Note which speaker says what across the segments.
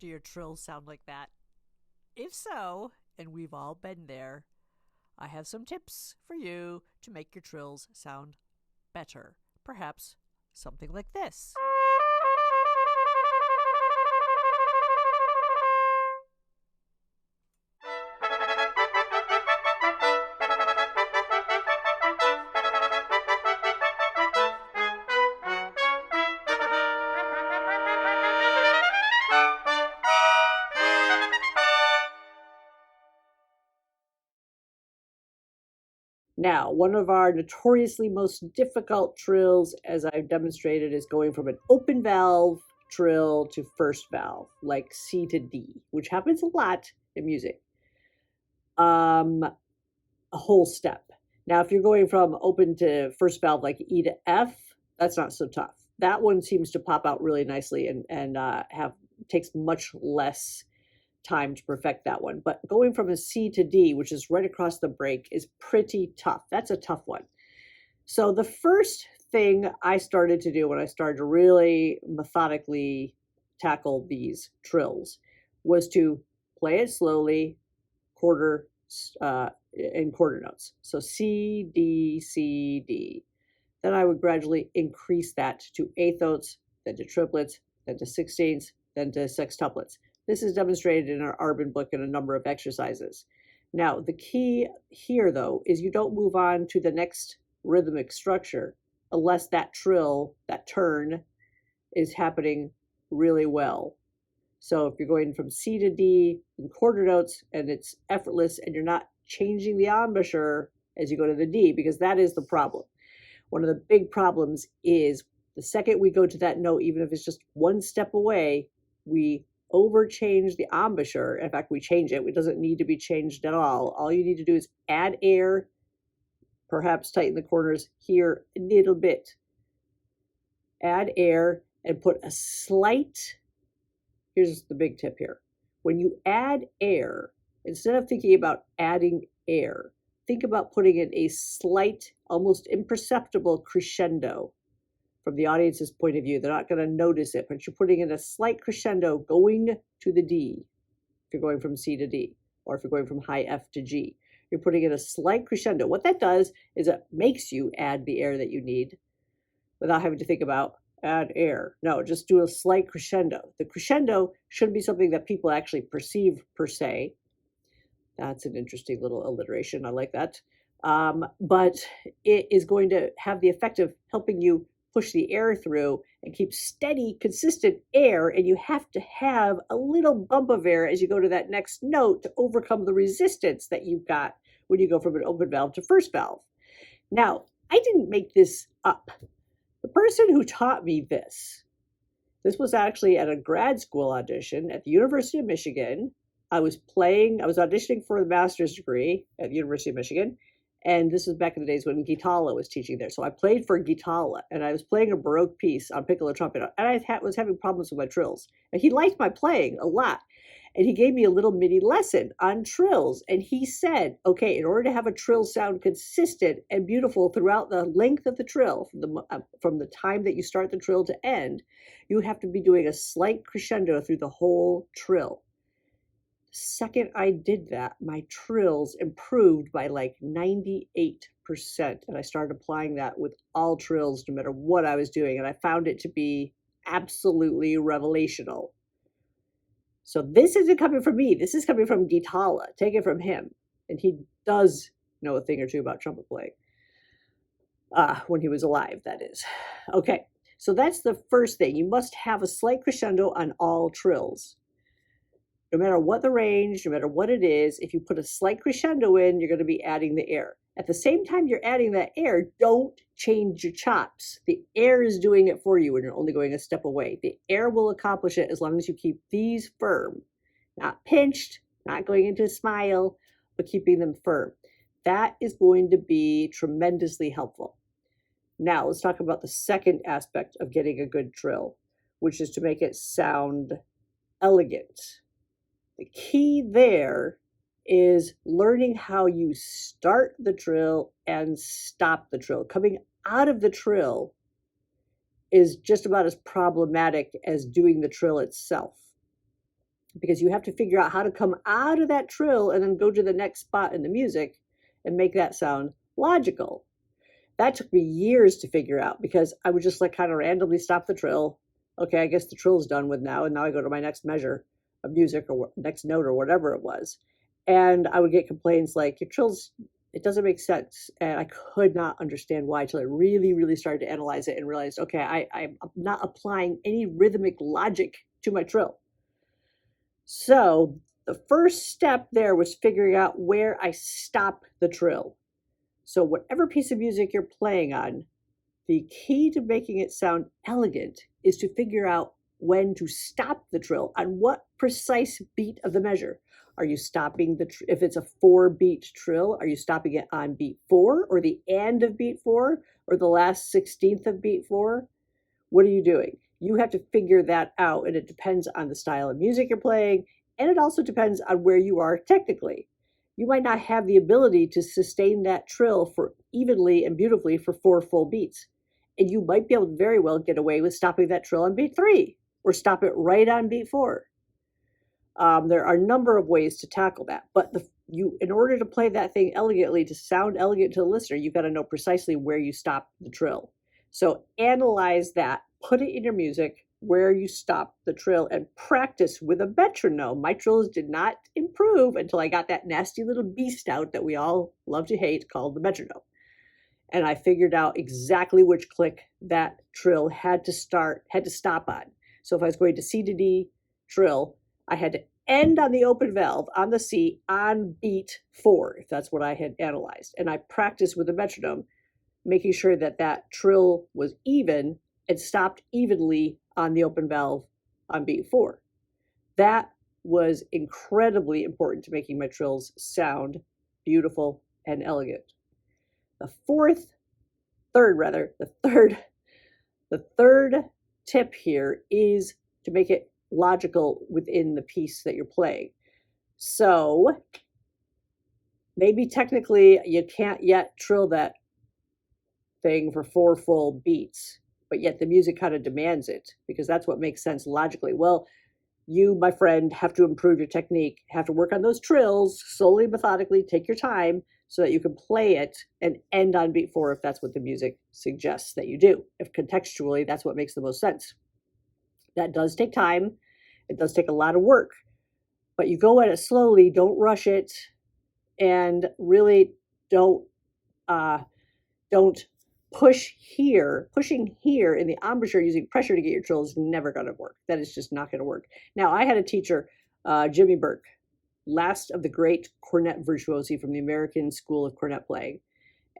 Speaker 1: Do your trills sound like that? If so, and we've all been there, I have some tips for you to make your trills sound better. Perhaps something like this.
Speaker 2: Now, one of our notoriously most difficult trills, as I've demonstrated, is going from an open valve trill to first valve, like C to D, which happens a lot in music. A whole step. Now, if you're going from open to first valve, like E to F, that's not so tough. That one seems to pop out really nicely and have takes much less time to perfect that one. But going from a C to D, which is right across the break, is pretty tough. That's a tough one. So the first thing I started to do when I started to really methodically tackle these trills was to play it slowly, quarter in quarter notes. So C, D, C, D. Then I would gradually increase that to eighth notes, then to triplets, then to sixteenths, then to sextuplets. This is demonstrated in our Arbin book in a number of exercises. Now, the key here, though, is you don't move on to the next rhythmic structure unless that trill, that turn, is happening really well. So if you're going from C to D in quarter notes and it's effortless and you're not changing the embouchure as you go to the D, because that is the problem. One of the big problems is the second we go to that note, even if it's just one step away, we overchange the embouchure. In fact, we change it. It doesn't need to be changed at all. All you need to do is add air, perhaps tighten the corners here a little bit. Add air and put a slight, here's the big tip here. When you add air, instead of thinking about adding air, think about putting in a slight, almost imperceptible crescendo. From the audience's point of view, they're not going to notice it, but you're putting in a slight crescendo going to the D, if you're going from C to D, or if you're going from high F to G. You're putting in a slight crescendo. What that does is it makes you add the air that you need without having to think about add air. No, just do a slight crescendo. The crescendo shouldn't be something that people actually perceive per se. That's an interesting little alliteration. I like that. But it is going to have the effect of helping you push the air through and keep steady, consistent air. And you have to have a little bump of air as you go to that next note to overcome the resistance that you've got when you go from an open valve to first valve. Now, I didn't make this up. The person who taught me this was actually at a grad school audition at the University of Michigan. I was auditioning for the master's degree at the University of Michigan. And this was back in the days when Gitala was teaching there. So I played for Gitala, and I was playing a Baroque piece on piccolo trumpet, and I was having problems with my trills. And he liked my playing a lot. And he gave me a little mini lesson on trills. And he said, okay, in order to have a trill sound consistent and beautiful throughout the length of the trill, from the time that you start the trill to end, you have to be doing a slight crescendo through the whole trill. Second I did that, my trills improved by like 98%. And I started applying that with all trills, no matter what I was doing. And I found it to be absolutely revelational. So this isn't coming from me. This is coming from Gitala. Take it from him. And he does know a thing or two about trumpet playing. When he was alive, that is. Okay, so that's the first thing. You must have a slight crescendo on all trills. No matter what the range, no matter what it is, if you put a slight crescendo in, you're going to be adding the air. At the same time you're adding that air, don't change your chops. The air is doing it for you when you're only going a step away. The air will accomplish it as long as you keep these firm. Not pinched, not going into a smile, but keeping them firm. That is going to be tremendously helpful. Now let's talk about the second aspect of getting a good trill, which is to make it sound elegant. The key there is learning how you start the trill and stop the trill. Coming out of the trill is just about as problematic as doing the trill itself. because you have to figure out how to come out of that trill and then go to the next spot in the music and make that sound logical. That took me years to figure out because I would just like kind of randomly stop the trill. Okay, I guess the trill's done with now, and now I go to my next measure of music or next note or whatever it was. And I would get complaints like, your trill's, it doesn't make sense. And I could not understand why until I really, really started to analyze it and realized, okay, I'm not applying any rhythmic logic to my trill. So the first step there was figuring out where I stop the trill. So whatever piece of music you're playing on, the key to making it sound elegant is to figure out when to stop the trill, on what precise beat of the measure. Are you stopping if it's a 4-beat trill, are you stopping it on beat 4 or the end of beat 4 or the last 16th of beat 4? What are you doing? You have to figure that out, and it depends on the style of music you're playing, and it also depends on where you are technically. You might not have the ability to sustain that trill for evenly and beautifully for 4 full beats. And you might be able to very well get away with stopping that trill on beat 3 or stop it right on beat 4. There are a number of ways to tackle that, but in order to play that thing elegantly, to sound elegant to the listener, you've got to know precisely where you stop the trill. So analyze that, put it in your music where you stop the trill, and practice with a metronome. My trills did not improve until I got that nasty little beast out that we all love to hate called the metronome. And I figured out exactly which click that trill had to stop on. So if I was going to C to D trill, I had to end on the open valve on the C on beat 4, if that's what I had analyzed. And I practiced with the metronome, making sure that that trill was even and stopped evenly on the open valve on beat 4. That was incredibly important to making my trills sound beautiful and elegant. The third tip here is to make it logical within the piece that you're playing. So maybe technically you can't yet trill that thing for 4 full beats, but yet the music kind of demands it because that's what makes sense logically. Well, you, my friend, have to improve your technique, have to work on those trills slowly, methodically, take your time so that you can play it and end on beat 4 if that's what the music suggests that you do. If contextually, that's what makes the most sense. That does take time. It does take a lot of work, but you go at it slowly, don't rush it, and really don't pushing here in the embouchure using pressure to get your trill is never going to work. That is just not going to work. Now, I had a teacher, Jimmy Burke, last of the great cornet virtuosi from the American School of Cornet Playing.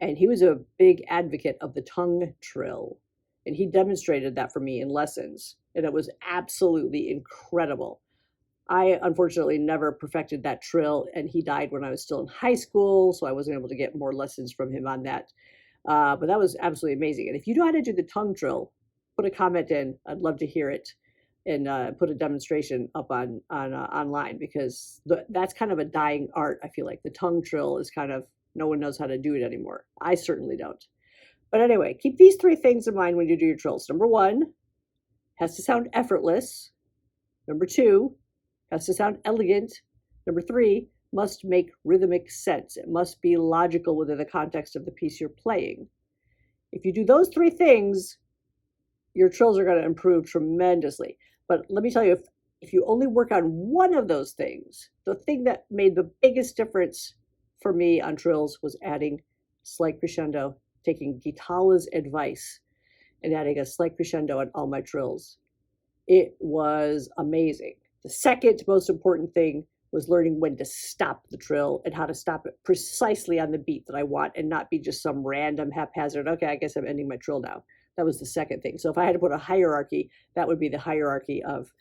Speaker 2: And he was a big advocate of the tongue trill. And he demonstrated that for me in lessons. And it was absolutely incredible. I unfortunately never perfected that trill, and he died when I was still in high school, so I wasn't able to get more lessons from him on that. But that was absolutely amazing. And if you know how to do the tongue trill, put a comment in. I'd love to hear it, and put a demonstration up on online, because that's kind of a dying art. I feel like the tongue trill is kind of, no one knows how to do it anymore. I certainly don't. But anyway, keep these 3 things in mind when you do your trills. Number 1, has to sound effortless. Number 2, has to sound elegant. Number 3, must make rhythmic sense. It must be logical within the context of the piece you're playing. If you do those 3 things, your trills are going to improve tremendously. But let me tell you, if you only work on one of those things, the thing that made the biggest difference for me on trills was adding slight crescendo, taking Gitala's advice and adding a slight crescendo on all my trills. It was amazing. The second most important thing was learning when to stop the trill and how to stop it precisely on the beat that I want and not be just some random haphazard, okay, I guess I'm ending my trill now. That was the second thing. So if I had to put a hierarchy, that would be the hierarchy of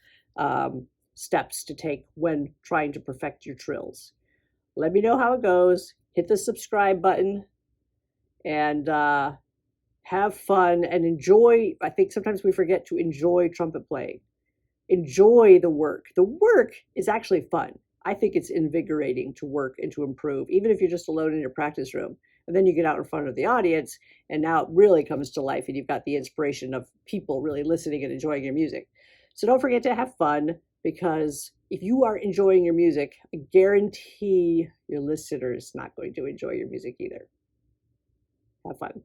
Speaker 2: steps to take when trying to perfect your trills. Let me know how it goes. Hit the subscribe button and have fun and enjoy. I think sometimes we forget to enjoy trumpet playing. Enjoy the work. The work is actually fun. I think it's invigorating to work and to improve, even if you're just alone in your practice room. And then you get out in front of the audience, and now it really comes to life, and you've got the inspiration of people really listening and enjoying your music. So don't forget to have fun, because if you are enjoying your music, I guarantee your listener is not going to enjoy your music either. Have fun.